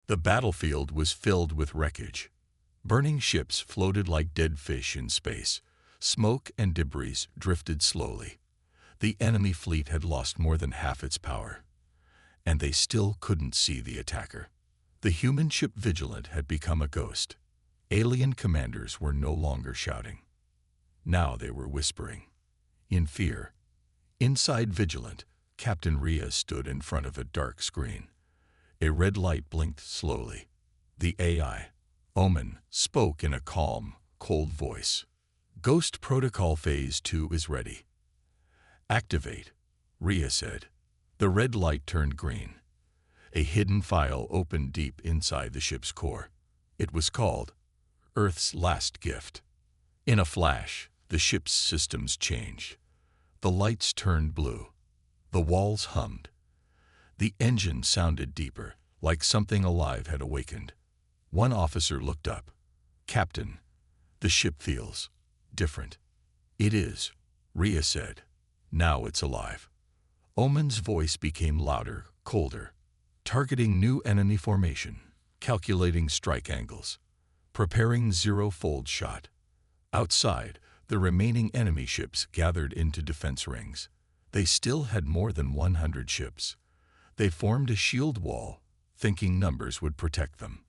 The battlefield was filled with wreckage. Burning ships floated like dead fish in space. Smoke and debris drifted slowly. The enemy fleet had lost more than half its power, and they still couldn't see the attacker. The human ship Vigilant had become a ghost. Alien commanders were no longer shouting. Now they were whispering, in fear. Inside Vigilant, Captain Rhea stood in front of a dark screen. A red light blinked slowly. The AI, Omen, spoke in a calm, cold voice. Ghost Protocol Phase 2 is ready. Activate, Rhea said. The red light turned green. A hidden file opened deep inside the ship's core. It was called Earth's Last Gift. In a flash, the ship's systems changed. The lights turned blue. The walls hummed. The engine sounded deeper, like something alive had awakened. One officer looked up. Captain, the ship feels different. It is, Rhea said. Now it's alive. Omen's voice became louder, colder. Targeting new enemy formation, calculating strike angles, preparing zero-fold shot. Outside, the remaining enemy ships gathered into defense rings. They still had more than 100 ships. They formed a shield wall, thinking numbers would protect them.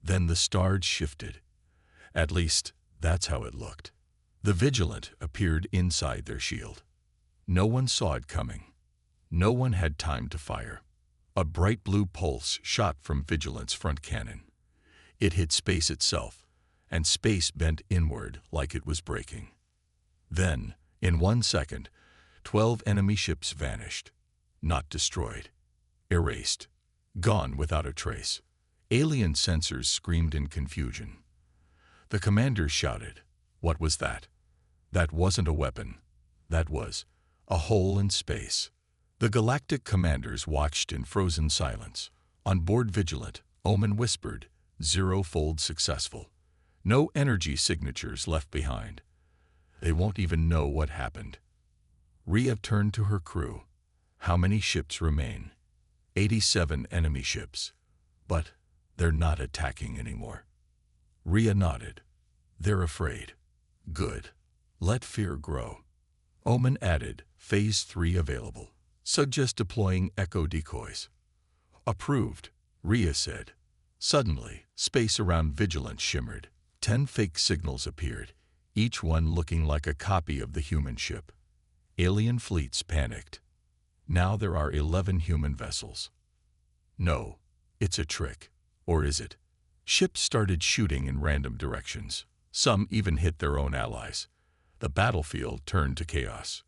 Then the stars shifted. At least, that's how it looked. The Vigilant appeared inside their shield. No one saw it coming. No one had time to fire. A bright blue pulse shot from Vigilant's front cannon. It hit space itself, and space bent inward like it was breaking. Then, in 1 second, 12 enemy ships vanished. Not destroyed. Erased. Gone without a trace. Alien sensors screamed in confusion. The commanders shouted, "What was that?" That wasn't a weapon. That was a hole in space. The galactic commanders watched in frozen silence. On board Vigilant, Omen whispered, "Zero-fold successful. No energy signatures left behind. They won't even know what happened." Rhea turned to her crew. "How many ships remain?" 87 enemy ships. "But they're not attacking anymore." Rhea nodded. "They're afraid." "Good. Let fear grow." Omen added, "Phase 3 available. Suggest deploying echo decoys." "Approved," Rhea said. Suddenly, space around Vigilant shimmered. 10 fake signals appeared, each one looking like a copy of the human ship. Alien fleets panicked. Now there are 11 human vessels. No, it's a trick. Or is it? Ships started shooting in random directions. Some even hit their own allies. The battlefield turned to chaos.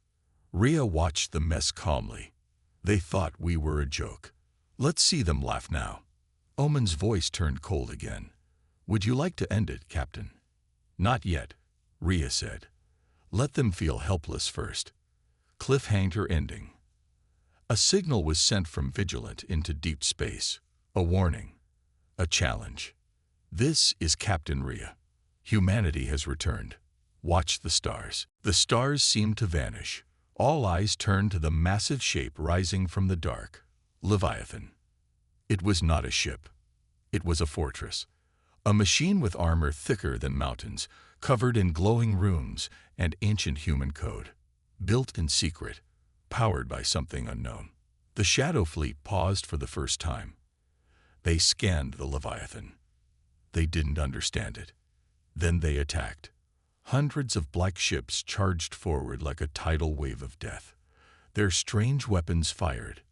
Rhea watched the mess calmly. "They thought we were a joke. Let's see them laugh now." Omen's voice turned cold again. "Would you like to end it, Captain?" "Not yet," Rhea said. "Let them feel helpless first. Cliffhanger ending." A signal was sent from Vigilant into deep space. A warning. A challenge. "This is Captain Rhea. Humanity has returned. Watch the stars." The stars seemed to vanish. All eyes turned to the massive shape rising from the dark. Leviathan. It was not a ship. It was a fortress. A machine with armor thicker than mountains, covered in glowing runes and ancient human code. Built in secret, powered by something unknown. The Shadow Fleet paused for the first time. They scanned the Leviathan. They didn't understand it. Then they attacked. Hundreds of black ships charged forward like a tidal wave of death. Their strange weapons fired.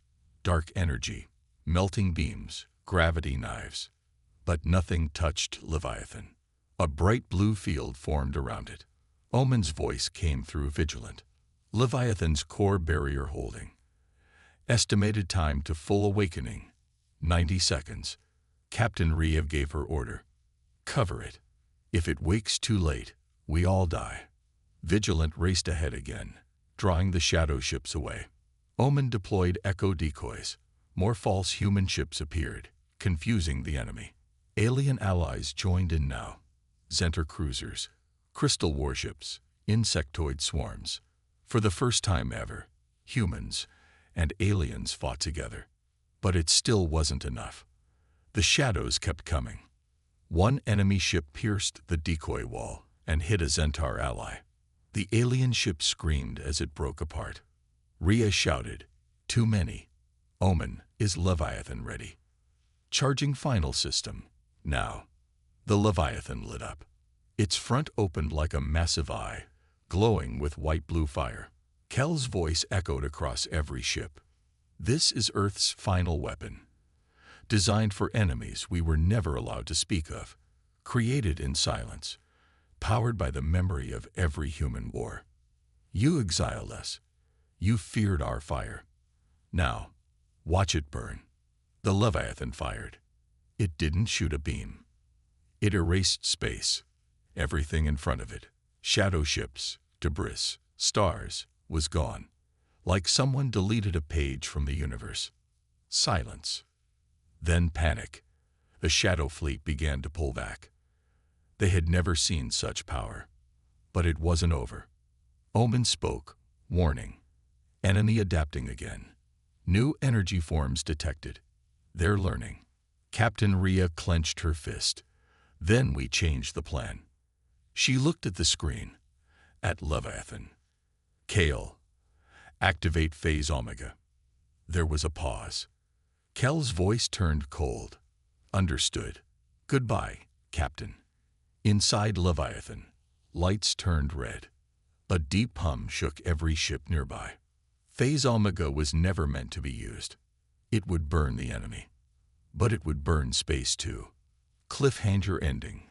Dark energy, melting beams, gravity knives. But nothing touched Leviathan. A bright blue field formed around it. Omen's voice came through Vigilant. Leviathan's core barrier holding. Estimated time to full awakening, 90 seconds. Captain Rhea gave her order. "Cover it. If it wakes too late, we all die." Vigilant raced ahead again, drawing the shadow ships away. Omen deployed echo decoys. More false human ships appeared, confusing the enemy. Alien allies joined in now. Zenter cruisers, crystal warships, insectoid swarms. For the first time ever, humans and aliens fought together. But it still wasn't enough. The shadows kept coming. One enemy ship pierced the decoy wall and hit a Zentaur ally. The alien ship screamed as it broke apart. Rhea shouted, "Too many. Omen, is Leviathan ready?" "Charging final system. Now." The Leviathan lit up. Its front opened like a massive eye, glowing with white-blue fire. Kel's voice echoed across every ship. "This is Earth's final weapon. Designed for enemies we were never allowed to speak of. Created in silence. Powered by the memory of every human war. You exiled us. You feared our fire. Now, watch it burn." The Leviathan fired. It didn't shoot a beam. It erased space. Everything in front of it. Shadow ships, debris, stars, was gone. Like someone deleted a page from the universe. Silence. Then panic. The Shadow Fleet began to pull back. They had never seen such power. But it wasn't over. Omen spoke, warning. Enemy adapting again. New energy forms detected. They're learning. Captain Rhea clenched her fist. Then we changed the plan. She looked at the screen. At Leviathan. Kale. Activate phase Omega. There was a pause. Kel's voice turned cold. Understood. Goodbye, Captain. Inside Leviathan, lights turned red. A deep hum shook every ship nearby. Phase Omega was never meant to be used. It would burn the enemy. But it would burn space too. Cliffhanger ending.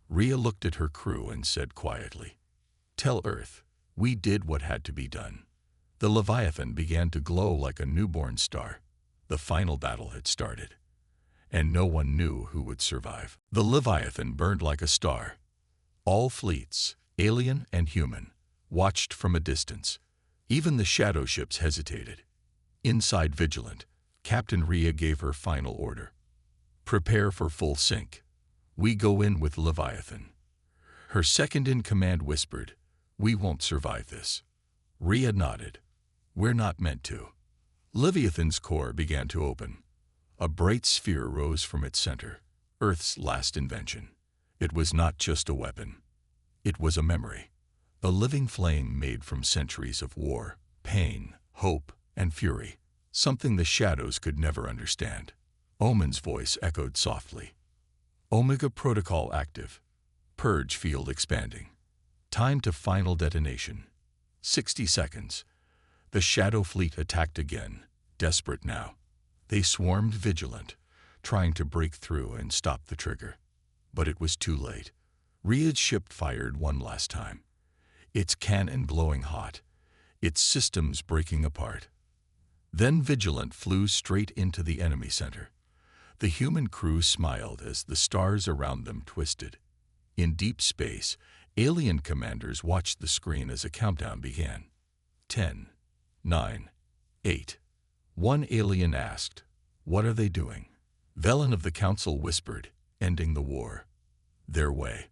Rhea looked at her crew and said quietly, "Tell Earth, we did what had to be done." The Leviathan began to glow like a newborn star. The final battle had started. And no one knew who would survive. The Leviathan burned like a star. All fleets, alien and human, watched from a distance. Even the shadow ships hesitated. Inside Vigilant, Captain Rhea gave her final order. "Prepare for full sink. We go in with Leviathan." Her second-in-command whispered, "We won't survive this." Rhea nodded. "We're not meant to." Leviathan's core began to open. A bright sphere rose from its center, Earth's last invention. It was not just a weapon. It was a memory. A living flame made from centuries of war, pain, hope, and fury. Something the shadows could never understand. Omen's voice echoed softly. "Omega protocol active. Purge field expanding. Time to final detonation. 60 seconds. The Shadow Fleet attacked again, desperate now. They swarmed Vigilant, trying to break through and stop the trigger. But it was too late. Rhea's ship fired one last time. Its cannon glowing hot, its systems breaking apart. Then Vigilant flew straight into the enemy center. The human crew smiled as the stars around them twisted. In deep space, alien commanders watched the screen as a countdown began. 10, 9, 8. One alien asked, "What are they doing?" Velen of the Council whispered, "Ending the war. Their way."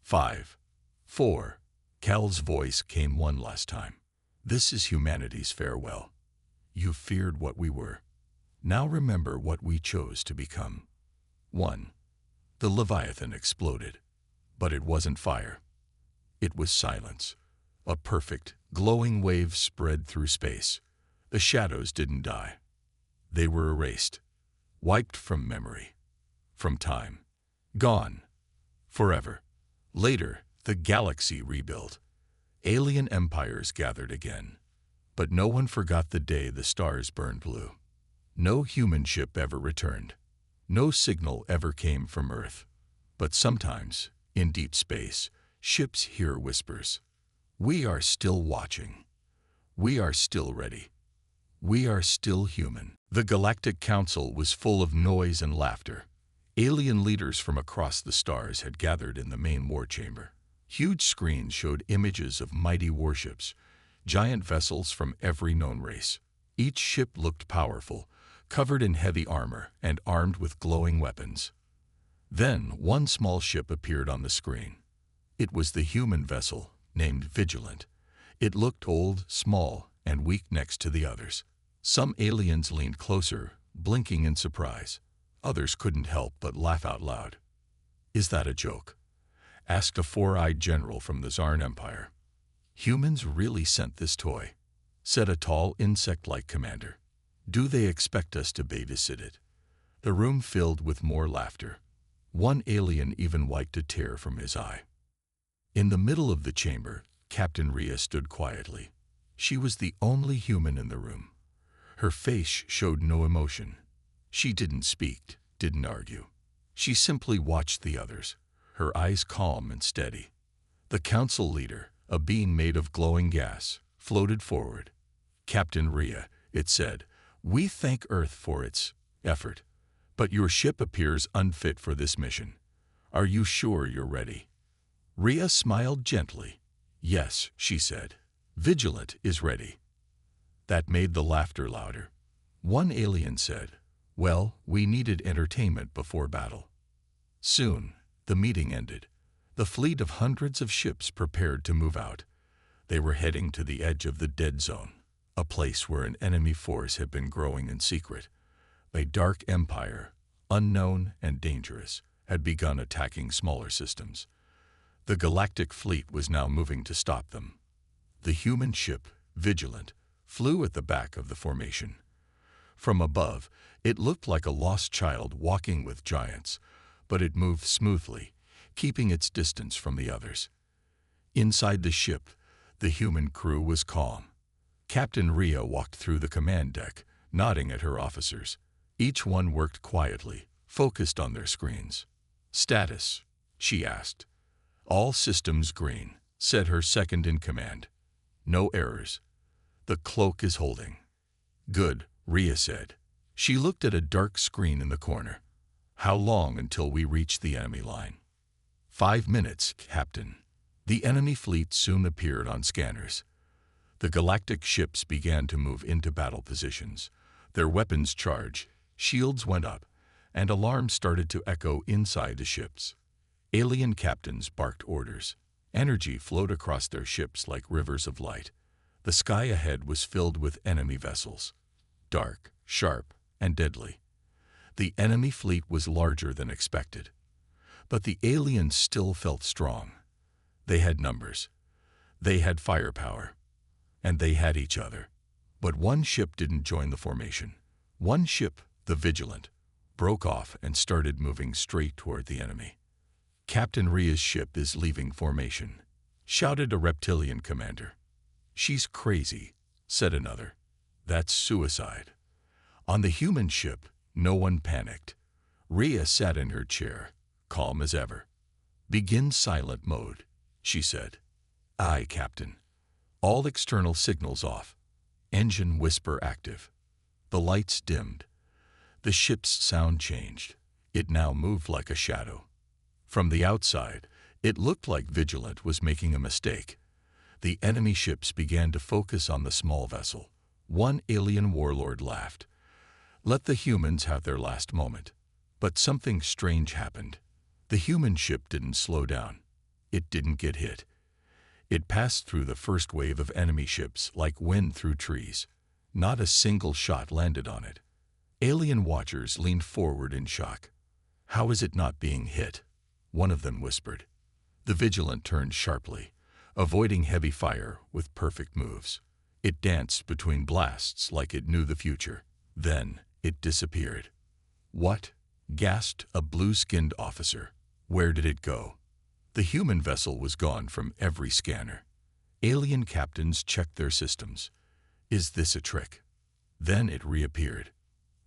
5, 4. Cal's voice came one last time. "This is humanity's farewell. You feared what we were. Now remember what we chose to become." 1. The Leviathan exploded. But it wasn't fire. It was silence. A perfect, glowing wave spread through space. The shadows didn't die. They were erased. Wiped from memory. From time. Gone. Forever. Later, the galaxy rebuilt. Alien empires gathered again. But no one forgot the day the stars burned blue. No human ship ever returned. No signal ever came from Earth. But sometimes, in deep space, ships hear whispers. We are still watching. We are still ready. We are still human. The Galactic Council was full of noise and laughter. Alien leaders from across the stars had gathered in the main war chamber. Huge screens showed images of mighty warships, giant vessels from every known race. Each ship looked powerful, covered in heavy armor and armed with glowing weapons. Then one small ship appeared on the screen. It was the human vessel, named Vigilant. It looked old, small, and weak next to the others. Some aliens leaned closer, blinking in surprise. Others couldn't help but laugh out loud. "Is that a joke?" asked a four-eyed general from the Tsarn Empire. "Humans really sent this toy," said a tall insect-like commander. "Do they expect us to babysit it?" The room filled with more laughter. One alien even wiped a tear from his eye. In the middle of the chamber, Captain Rhea stood quietly. She was the only human in the room. Her face showed no emotion. She didn't speak, didn't argue. She simply watched the others, her eyes calm and steady. The council leader, a being made of glowing gas, floated forward. "Captain Rhea," it said, "we thank Earth for its effort, but your ship appears unfit for this mission. Are you sure you're ready?" Rhea smiled gently. "Yes," she said. "Vigilant is ready." That made the laughter louder. One alien said, "Well, we needed entertainment before battle." Soon, the meeting ended. The fleet of hundreds of ships prepared to move out. They were heading to the edge of the dead zone, a place where an enemy force had been growing in secret. A dark empire, unknown and dangerous, had begun attacking smaller systems. The galactic fleet was now moving to stop them. The human ship, Vigilant, flew at the back of the formation. From above, it looked like a lost child walking with giants, but it moved smoothly, keeping its distance from the others. Inside the ship, the human crew was calm. Captain Rhea walked through the command deck, nodding at her officers. Each one worked quietly, focused on their screens. "Status?" she asked. "All systems green," said her second-in-command. "No errors. The cloak is holding." "Good," Rhea said. She looked at a dark screen in the corner. "How long until we reach the enemy line?" 5 minutes, Captain." The enemy fleet soon appeared on scanners. The galactic ships began to move into battle positions. Their weapons charged, shields went up, and alarms started to echo inside the ships. Alien captains barked orders. Energy flowed across their ships like rivers of light. The sky ahead was filled with enemy vessels, dark, sharp, and deadly. The enemy fleet was larger than expected. But the aliens still felt strong. They had numbers. They had firepower. And they had each other. But one ship didn't join the formation. One ship, the Vigilant, broke off and started moving straight toward the enemy. "Captain Rhea's ship is leaving formation," shouted a reptilian commander. "She's crazy," said another. "That's suicide." On the human ship, no one panicked. Rhea sat in her chair, calm as ever. "Begin silent mode," she said. "Aye, Captain." All external signals off. Engine whisper active. The lights dimmed. The ship's sound changed. It now moved like a shadow. From the outside, it looked like Vigilant was making a mistake. The enemy ships began to focus on the small vessel. One alien warlord laughed. "Let the humans have their last moment." But something strange happened. The human ship didn't slow down. It didn't get hit. It passed through the first wave of enemy ships like wind through trees. Not a single shot landed on it. Alien watchers leaned forward in shock. "How is it not being hit?" one of them whispered. The Vigilant turned sharply, avoiding heavy fire with perfect moves. It danced between blasts like it knew the future. Then it disappeared. "What?" gasped a blue-skinned officer. "Where did it go?" The human vessel was gone from every scanner. Alien captains checked their systems. "Is this a trick?" Then it reappeared,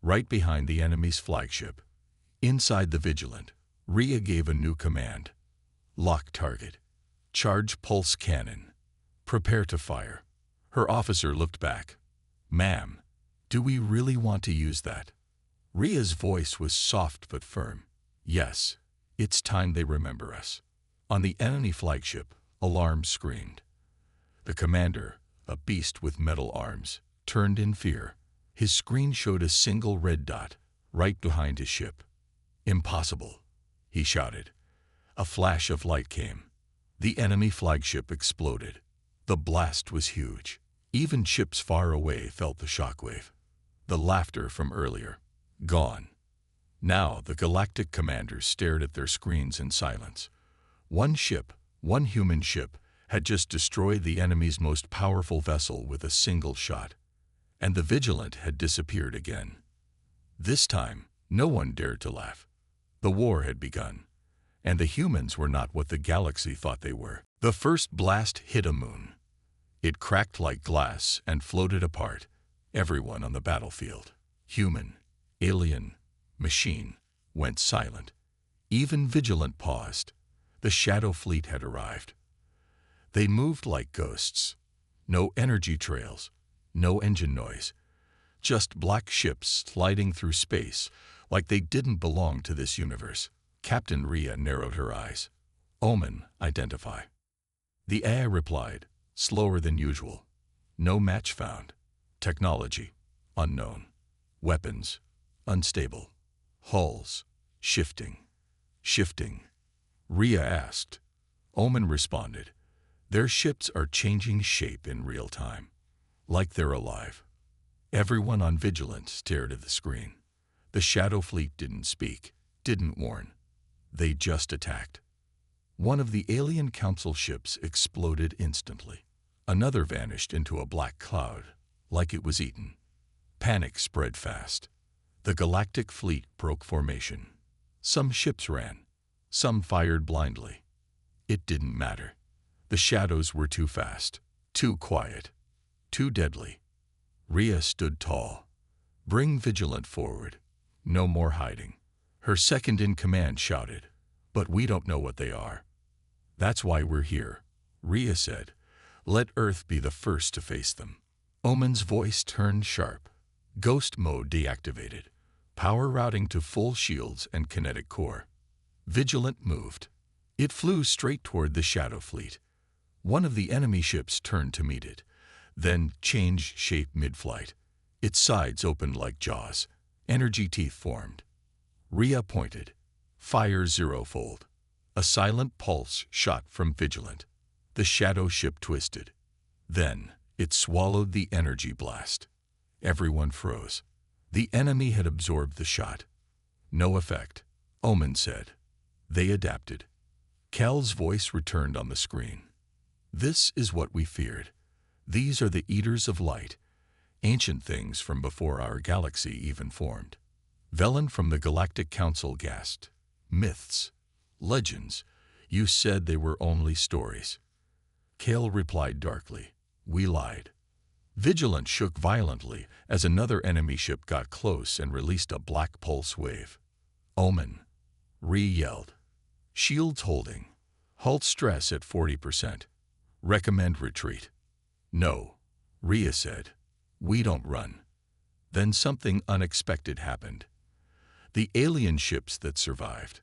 right behind the enemy's flagship. Inside the Vigilant, Rhea gave a new command. "Lock target. Charge pulse cannon. Prepare to fire." Her officer looked back. "Ma'am, do we really want to use that?" Rhea's voice was soft but firm. "Yes, it's time they remember us." On the enemy flagship, alarms screamed. The commander, a beast with metal arms, turned in fear. His screen showed a single red dot right behind his ship. "Impossible," he shouted. A flash of light came. The enemy flagship exploded. The blast was huge. Even ships far away felt the shockwave. The laughter from earlier, gone. Now the galactic commanders stared at their screens in silence. One ship, one human ship, had just destroyed the enemy's most powerful vessel with a single shot, and the Vigilant had disappeared again. This time, no one dared to laugh. The war had begun, and the humans were not what the galaxy thought they were. The first blast hit a moon. It cracked like glass and floated apart. Everyone on the battlefield, human, alien, machine, went silent. Even Vigilant paused. The Shadow Fleet had arrived. They moved like ghosts. No energy trails, no engine noise. Just black ships sliding through space like they didn't belong to this universe. Captain Rhea narrowed her eyes. Omen, identify. The AI replied, slower than usual. No match found. Technology, unknown. Weapons, unstable. Hulls, shifting. Rhea asked. Omen responded, their ships are changing shape in real time, like they're alive. Everyone on Vigilant stared at the screen. The Shadow Fleet didn't speak, didn't warn. They just attacked. One of the alien council ships exploded instantly. Another vanished into a black cloud, like it was eaten. Panic spread fast. The galactic fleet broke formation. Some ships ran. Some fired blindly. It didn't matter. The shadows were too fast, too quiet, too deadly. Rhea stood tall. Bring Vigilant forward. No more hiding. Her second-in-command shouted, but we don't know what they are. That's why we're here, Rhea said. Let Earth be the first to face them. Omen's voice turned sharp. Ghost mode deactivated. Power routing to full shields and kinetic core. Vigilant moved. It flew straight toward the Shadow Fleet. One of the enemy ships turned to meet it, then changed shape mid-flight. Its sides opened like jaws. Energy teeth formed. Rhea pointed. Fire zerofold. A silent pulse shot from Vigilant. The shadow ship twisted. Then it swallowed the energy blast. Everyone froze. The enemy had absorbed the shot. No effect, Omen said. They adapted. Kel's voice returned on the screen. This is what we feared. These are the Eaters of Light, ancient things from before our galaxy even formed. Velen from the Galactic Council gasped. Myths, legends, you said they were only stories. Kel replied darkly, we lied. Vigilant shook violently as another enemy ship got close and released a black pulse wave. Omen, Rhea yelled. Shields holding. Halt stress at 40%. Recommend retreat. No, Rhea said. We don't run. Then something unexpected happened. The alien ships that survived,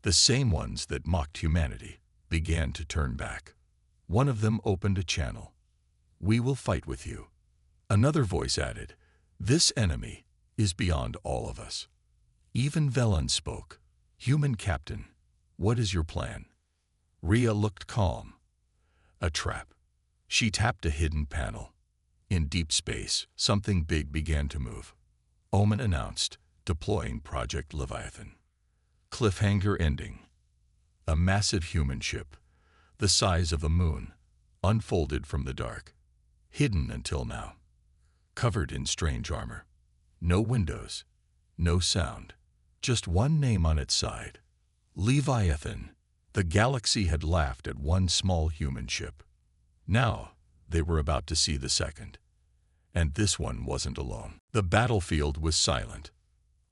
the same ones that mocked humanity, began to turn back. One of them opened a channel. We will fight with you. Another voice added, this enemy is beyond all of us. Even Velen spoke. Human captain, what is your plan? Rhea looked calm. A trap. She tapped a hidden panel. In deep space, something big began to move. Omen announced, deploying Project Leviathan. Cliffhanger ending. A massive human ship, the size of a moon, unfolded from the dark. Hidden until now. Covered in strange armor. No windows. No sound. Just one name on its side. Leviathan. The galaxy had laughed at one small human ship. Now, they were about to see the second. And this one wasn't alone. The battlefield was silent.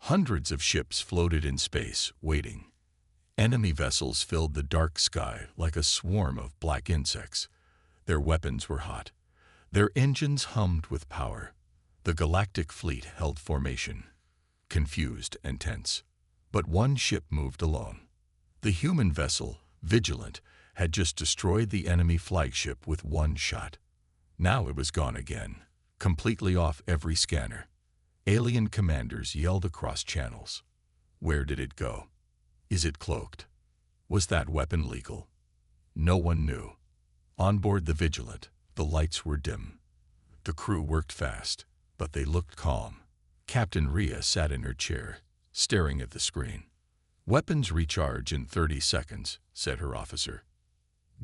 Hundreds of ships floated in space, waiting. Enemy vessels filled the dark sky like a swarm of black insects. Their weapons were hot. Their engines hummed with power. The galactic fleet held formation, confused and tense. But one ship moved alone. The human vessel, Vigilant, had just destroyed the enemy flagship with one shot. Now it was gone again, completely off every scanner. Alien commanders yelled across channels. Where did it go? Is it cloaked? Was that weapon legal? No one knew. On board the Vigilant, the lights were dim. The crew worked fast, but they looked calm. Captain Rhea sat in her chair, staring at the screen. "Weapons recharge in 30 seconds, said her officer.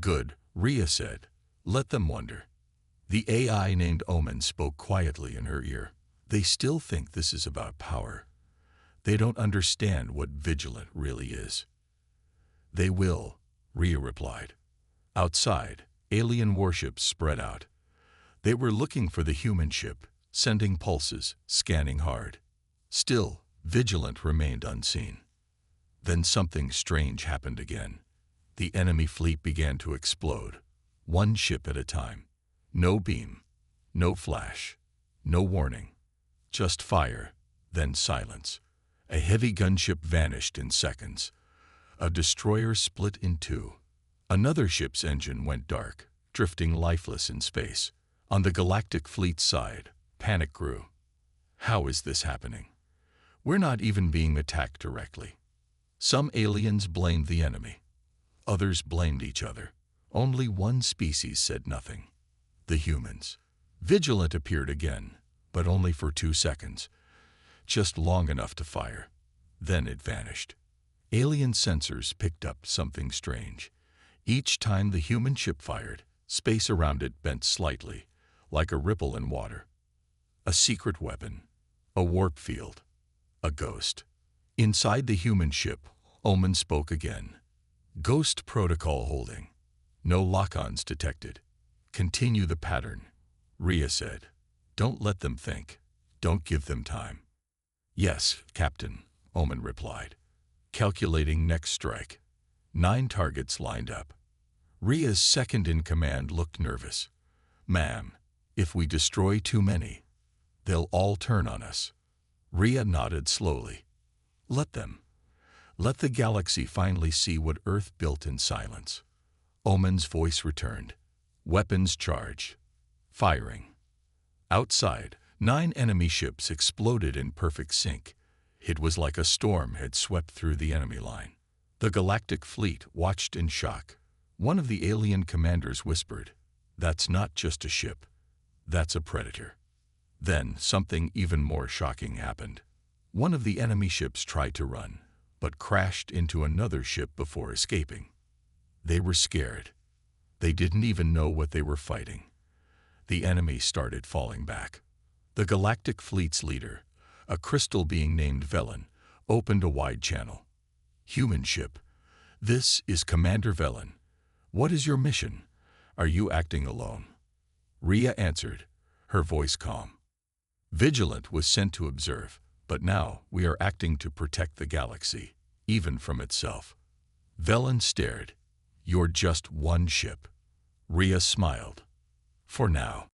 "Good," Rhea said. "Let them wonder." The AI named Omen spoke quietly in her ear. "They still think this is about power. They don't understand what vigilant really is." "They will," Rhea replied. Outside, alien warships spread out. They were looking for the human ship, sending pulses, scanning hard. Still, Vigilant remained unseen. Then something strange happened again. The enemy fleet began to explode, one ship at a time. No beam, no flash, no warning. Just fire, then silence. A heavy gunship vanished in seconds. A destroyer split in two. Another ship's engine went dark, drifting lifeless in space. On the galactic fleet's side, panic grew. How is this happening? We're not even being attacked directly. Some aliens blamed the enemy. Others blamed each other. Only one species said nothing. The humans. Vigilant appeared again, but only for 2 seconds. Just long enough to fire. Then it vanished. Alien sensors picked up something strange. Each time the human ship fired, space around it bent slightly, like a ripple in water. A secret weapon. A warp field. A ghost. Inside the human ship, Omen spoke again. "Ghost protocol holding. No lock-ons detected. Continue the pattern," Rhea said. "Don't let them think. Don't give them time." "Yes, Captain," Omen replied. Calculating next strike. 9 targets lined up. Rhea's second-in-command looked nervous. "Ma'am, if we destroy too many, they'll all turn on us." Rhea nodded slowly. "Let them. Let the galaxy finally see what Earth built in silence." Omen's voice returned. Weapons charged. Firing. Outside, 9 enemy ships exploded in perfect sync. It was like a storm had swept through the enemy line. The galactic fleet watched in shock. One of the alien commanders whispered, "That's not just a ship. That's a predator." Then something even more shocking happened. One of the enemy ships tried to run, but crashed into another ship before escaping. They were scared. They didn't even know what they were fighting. The enemy started falling back. The galactic fleet's leader, a crystal being named Velen, opened a wide channel. "Human ship, this is Commander Velen. What is your mission? Are you acting alone?" Rhea answered, her voice calm. "Vigilant was sent to observe, but now we are acting to protect the galaxy, even from itself." Velen stared. "You're just one ship." Rhea smiled. "For now."